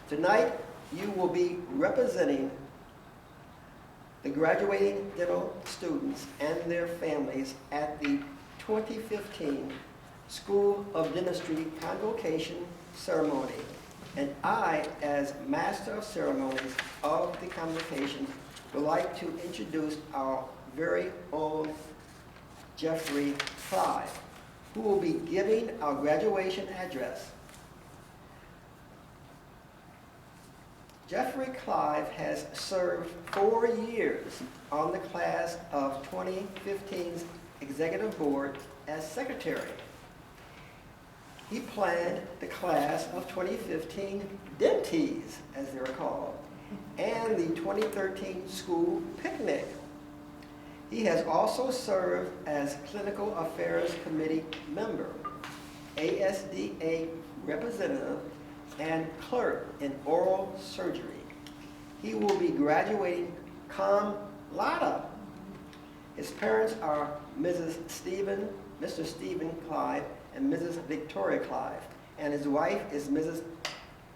Tonight, you will be representing the graduating dental students and their families at the 2015 School of Dentistry Convocation Ceremony. And I, as Master of Ceremonies of the convocation, would like to introduce our very own Jeffrey Clive, who will be giving our graduation address. Jeffrey Clive has served 4 years on the class of 2015's Executive Board as Secretary. He planned the class of 2015 Dentees, as they're called, and the 2013 school picnic. He has also served as Clinical Affairs Committee member, ASDA representative, and clerk in oral surgery. He will be graduating cum laude. His parents are Mr. Stephen Clive and Mrs. Victoria Clive, and his wife is Mrs.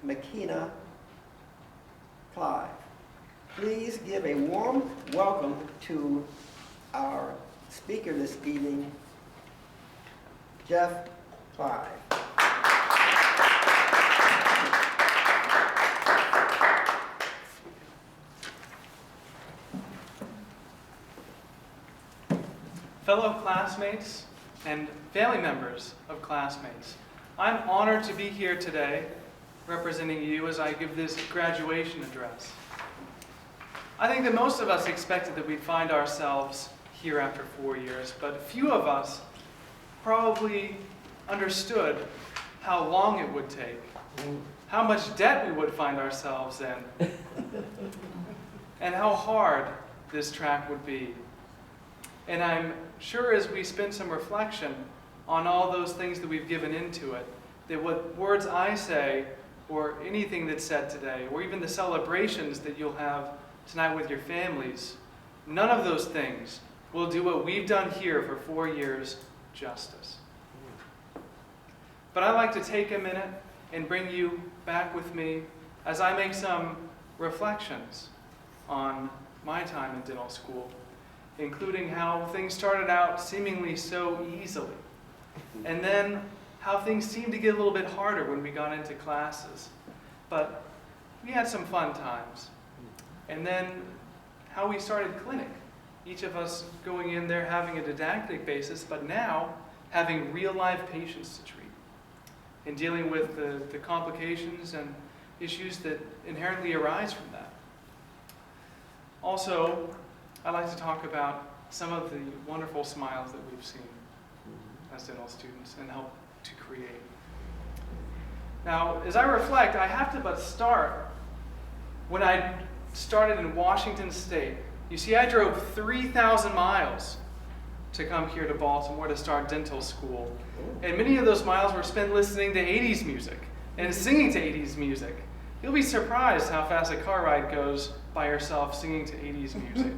McKenna Clive. Please give a warm welcome to our speaker this evening, Geoff Clive. Fellow classmates and family members of classmates, I'm honored to be here today representing you as I give this graduation address. I think that most of us expected that we'd find ourselves here after 4 years, but few of us probably understood how long it would take, how much debt we would find ourselves in, and how hard this track would be. And I'm sure as we spend some reflection on all those things that we've given into it, that what words I say, or anything that's said today, or even the celebrations that you'll have tonight with your families, none of those things will do what we've done here for 4 years justice. But I'd like to take a minute and bring you back with me as I make some reflections on my time in dental school, including how things started out seemingly so easily, and then how things seemed to get a little bit harder when we got into classes. But we had some fun times. And then how we started clinic, each of us going in there having a didactic basis, but now having real live patients to treat and dealing with the complications and issues that inherently arise from that. Also, I'd like to talk about some of the wonderful smiles that we've seen as dental students and help to create. Now, as I reflect, I have to but start when I started in Washington State. You see, I drove 3,000 miles to come here to Baltimore to start dental school. And many of those miles were spent listening to 80s music and singing to 80s music. You'll be surprised how fast a car ride goes by yourself singing to 80s music.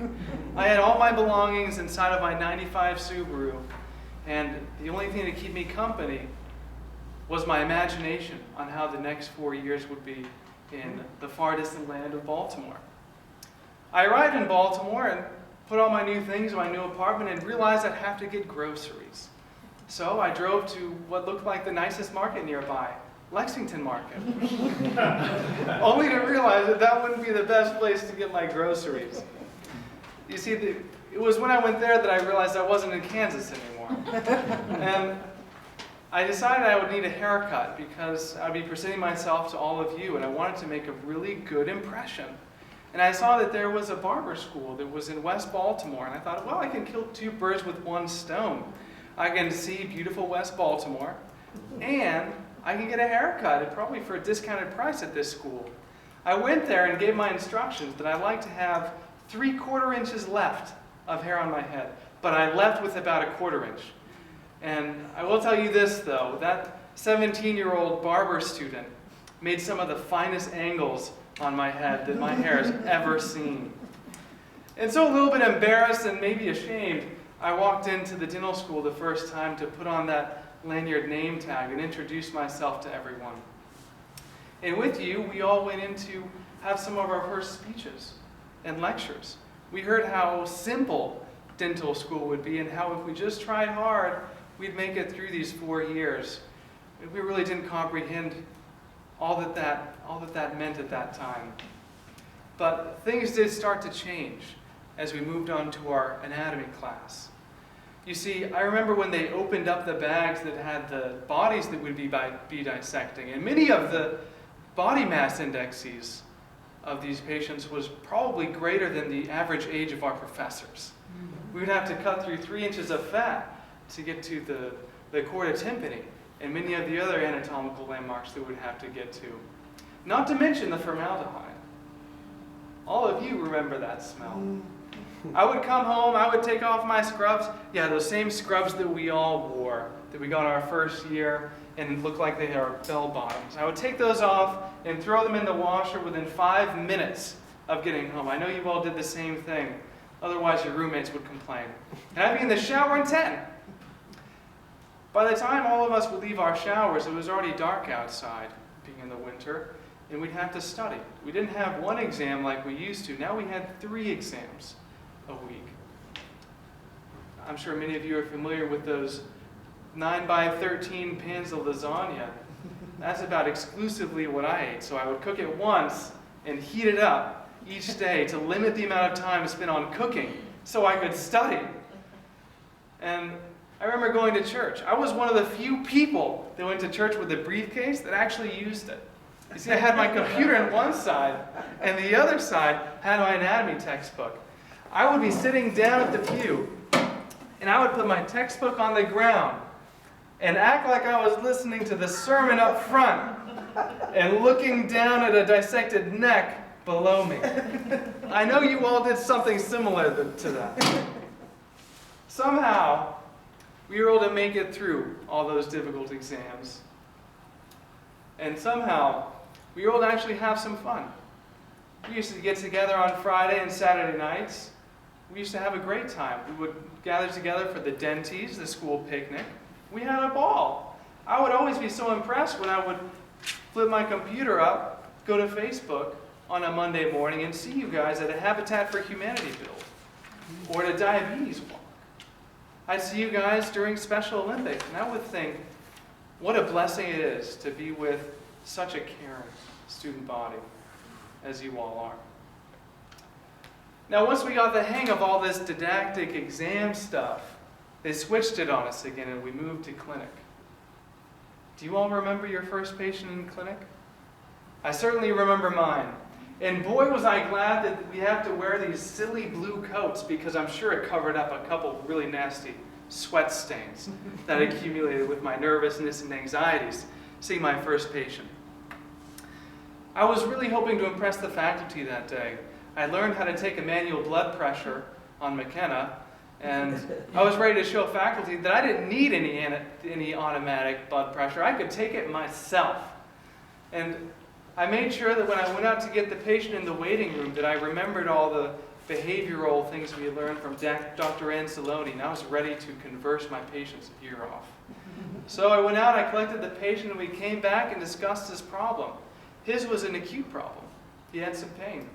I had all my belongings inside of my 95 Subaru, and the only thing to keep me company was my imagination on how the next 4 years would be in the far distant land of Baltimore. I arrived in Baltimore and put all my new things in my new apartment and realized I'd have to get groceries. So I drove to what looked like the nicest market nearby, Lexington Market, only to realize that that wouldn't be the best place to get my groceries. You see, it was when I went there that I realized I wasn't in Kansas anymore. And I decided I would need a haircut because I'd be presenting myself to all of you, and I wanted to make a really good impression. And I saw that there was a barber school that was in West Baltimore, and I thought, well, I can kill 2 birds with 1 stone. I can see beautiful West Baltimore, and I can get a haircut, probably for a discounted price at this school. I went there and gave my instructions that I'd like to have 3/4 inches left of hair on my head, but I left with about 1/4 inch. And I will tell you this, though, that 17-year-old barber student made some of the finest angles on my head that my hair has ever seen. And so a little bit embarrassed and maybe ashamed, I walked into the dental school the first time to put on that lanyard name tag and introduce myself to everyone. And with you, we all went in to have some of our first speeches and lectures. We heard how simple dental school would be and how if we just tried hard, we'd make it through these 4 years. We really didn't comprehend all that meant at that time. But things did start to change as we moved on to our anatomy class. You see, I remember when they opened up the bags that had the bodies that would be dissecting, and many of the body mass indexes of these patients was probably greater than the average age of our professors. We would have to cut through 3 inches of fat to get to the chorda tympani and many of the other anatomical landmarks that we'd have to get to. Not to mention the formaldehyde. All of you remember that smell. I would come home, I would take off my scrubs. Yeah, those same scrubs that we all wore, that we got our first year and looked like they are bell bottoms. I would take those off and throw them in the washer within 5 minutes of getting home. I know you all did the same thing. Otherwise, your roommates would complain. And I'd be in the shower in 10. By the time all of us would leave our showers, it was already dark outside, being in the winter, and we'd have to study. We didn't have 1 exam like we used to. Now we had 3 exams a week. I'm sure many of you are familiar with those 9 by 13 pans of lasagna. That's about exclusively what I ate. So I would cook it once and heat it up each day to limit the amount of time spent on cooking so I could study. And I remember going to church. I was one of the few people that went to church with a briefcase that actually used it. You see, I had my computer on one side, and the other side had my anatomy textbook. I would be sitting down at the pew, and I would put my textbook on the ground and act like I was listening to the sermon up front and looking down at a dissected neck below me. I know you all did something similar to that. Somehow, we were able to make it through all those difficult exams. And somehow, we were able to actually have some fun. We used to get together on Friday and Saturday nights. We used to have a great time. We would gather together for the denties, the school picnic. We had a ball. I would always be so impressed when I would flip my computer up, go to Facebook on a Monday morning and see you guys at a Habitat for Humanity build or at a diabetes walk. I'd see you guys during Special Olympics, and I would think, what a blessing it is to be with such a caring student body as you all are. Now, once we got the hang of all this didactic exam stuff, they switched it on us again and we moved to clinic. Do you all remember your first patient in clinic? I certainly remember mine. And boy, was I glad that we have to wear these silly blue coats because I'm sure it covered up a couple really nasty sweat stains that accumulated with my nervousness and anxieties seeing my first patient. I was really hoping to impress the faculty that day. I learned how to take a manual blood pressure on McKenna, and I was ready to show faculty that I didn't need any automatic blood pressure. I could take it myself. And I made sure that when I went out to get the patient in the waiting room that I remembered all the behavioral things we had learned from Dr. Anzalone, and I was ready to converse my patient's ear off. So I went out, I collected the patient, and we came back and discussed his problem. His was an acute problem. He had some pain.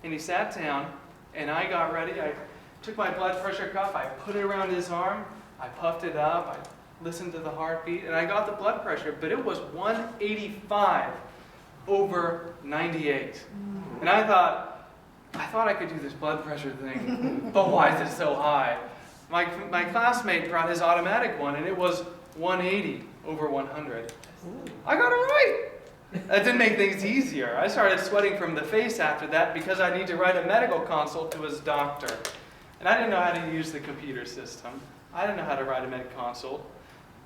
And he sat down, and I got ready. I took my blood pressure cuff, I put it around his arm, I puffed it up, I listened to the heartbeat, and I got the blood pressure, but it was 185 over 98. And I thought I could do this blood pressure thing, but why is it so high? My classmate brought his automatic one, and it was 180 over 100. I got it right. That didn't make things easier. I started sweating from the face after that because I need to write a medical consult to his doctor. And I didn't know how to use the computer system. I didn't know how to write a med consult.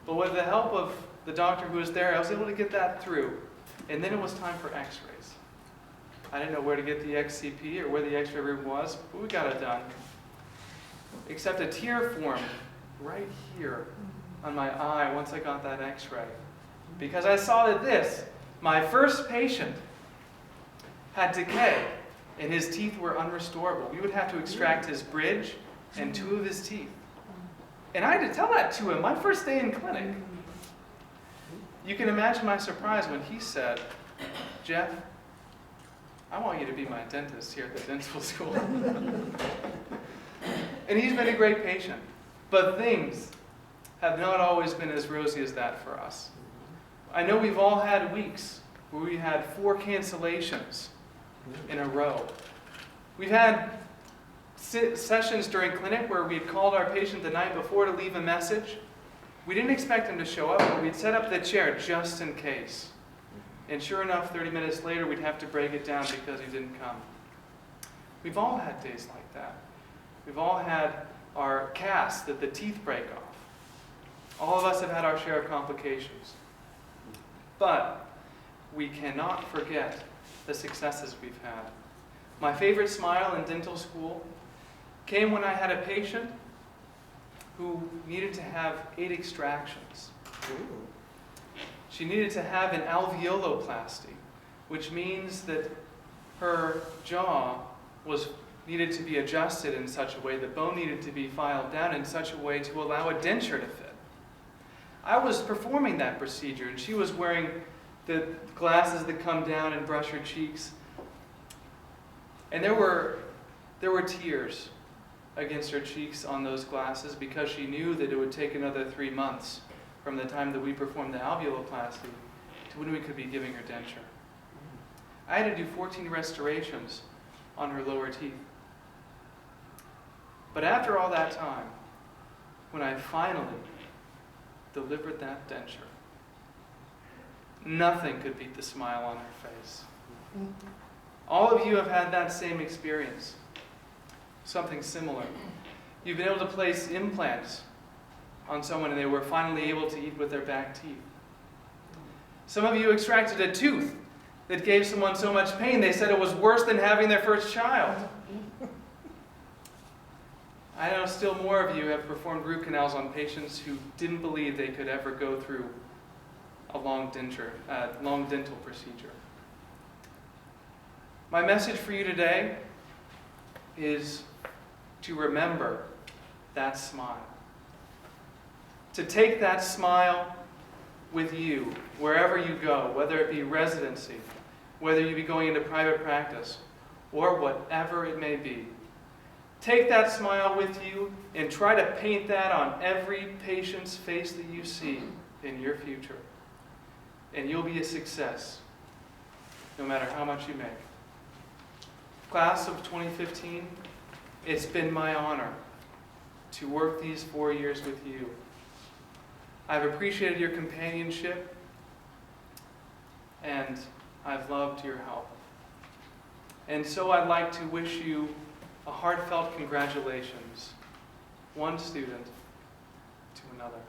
But with the help of the doctor who was there, I was able to get that through. And then it was time for x-rays. I didn't know where to get the XCP or where the x-ray room was, but we got it done. Except a tear formed right here on my eye once I got that x-ray. Because I saw that my first patient, had decay and his teeth were unrestorable. We would have to extract his bridge and 2 of his teeth. And I had to tell that to him my first day in clinic. You can imagine my surprise when he said, Geoff, I want you to be my dentist here at the dental school. And he's been a great patient. But things have not always been as rosy as that for us. I know we've all had weeks where we had 4 cancellations in a row. We've had sessions during clinic where we'd called our patient the night before to leave a message. We didn't expect him to show up, but we'd set up the chair just in case. And sure enough, 30 minutes later, we'd have to break it down because he didn't come. We've all had days like that. We've all had our casts that the teeth break off. All of us have had our share of complications. But we cannot forget the successes we've had. My favorite smile in dental school came when I had a patient who needed to have 8 extractions. She needed to have an alveoloplasty, which means that her jaw needed to be adjusted in such a way, the bone needed to be filed down in such a way to allow a denture to fit. I was performing that procedure, and she was wearing the glasses that come down and brush her cheeks. And there were tears against her cheeks on those glasses because she knew that it would take another 3 months from the time that we performed the alveoloplasty to when we could be giving her denture. I had to do 14 restorations on her lower teeth. But after all that time, when I finally delivered that denture, nothing could beat the smile on her face. All of you have had that same experience, something similar. You've been able to place implants on someone and they were finally able to eat with their back teeth. Some of you extracted a tooth that gave someone so much pain they said it was worse than having their first child. I know still more of you have performed root canals on patients who didn't believe they could ever go through a long dental procedure. My message for you today is to remember that smile. To take that smile with you wherever you go, whether it be residency, whether you be going into private practice, or whatever it may be. Take that smile with you and try to paint that on every patient's face that you see in your future. And you'll be a success, no matter how much you make. Class of 2015, it's been my honor to work these 4 years with you. I've appreciated your companionship, and I've loved your help. And so I'd like to wish you a heartfelt congratulations, one student to another.